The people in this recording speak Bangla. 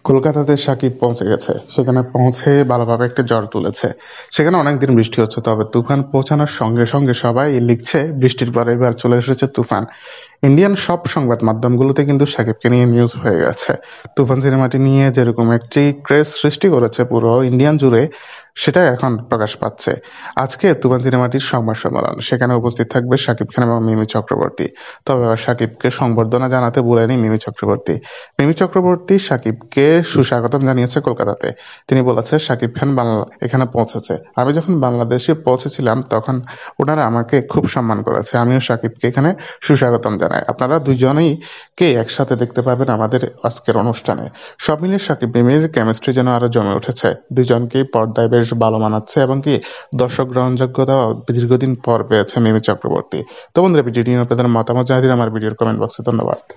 কলকাতাতে সাকিব পৌঁছে গেছে। সেখানে পৌঁছে ভালোভাবে একটা ঝড় তুলেছে। সেখানে অনেকদিন বৃষ্টি হচ্ছে। তবে তুফান পৌঁছানোর সঙ্গে, সঙ্গে সবাই লিখছে বৃষ্টির পরে এবার চলে এসেছে তুফান। ইন্ডিয়ান সব সংবাদ মাধ্যমগুলোতে কিন্তু সাকিবকে নিয়ে নিউজ হয়ে গেছে। তুফান সিনেমাটি নিয়ে যেরকম একটি ক্রেজ সৃষ্টি করেছে পুরো ইন্ডিয়ান জুড়ে, সেটাই এখন প্রকাশ পাচ্ছে। আজকে তুফান সিনেমাটির সংবাদ সম্মেলন। সেখানে উপস্থিত থাকবে শাকিব খান এবং মিমি চক্রবর্তী। তবে আবার শাকিবকে সংবর্ধনা জানাতে ভুলেনি মিমি চক্রবর্তী। মিমি চক্রবর্তী শাকিবকে সুস্বাগতম জানিয়েছে কলকাতাতে। তিনি বলেছে, "শাকিব খান এখানে পৌঁছেছে। আমি যখন বাংলাদেশে পৌঁছেছিলাম তখন ওনারা আমাকে খুব সম্মান করেছে। আমিও শাকিবকে এখানে সুস্বাগতম জানাই। আপনারা দুজনেই কে একসাথে দেখতে পাবেন আমাদের আজকের অনুষ্ঠানে।" সব মিলিয়ে শাকিব-মিমির কেমিস্ট্রি যেন আরো জমে উঠেছে। দুজনকেই পর্দায় বেশ ভালো মানাচ্ছে এবং কি দর্শক গ্রহণযোগ্যতাও দীর্ঘদিন পর পেয়েছে মিমি চক্রবর্তী। তো বন্ধুরা, ভিডিওটি নিয়ে আপনাদের মতামত জানিয়ে দিন আমার ভিডিওর কমেন্ট বক্সে। ধন্যবাদ।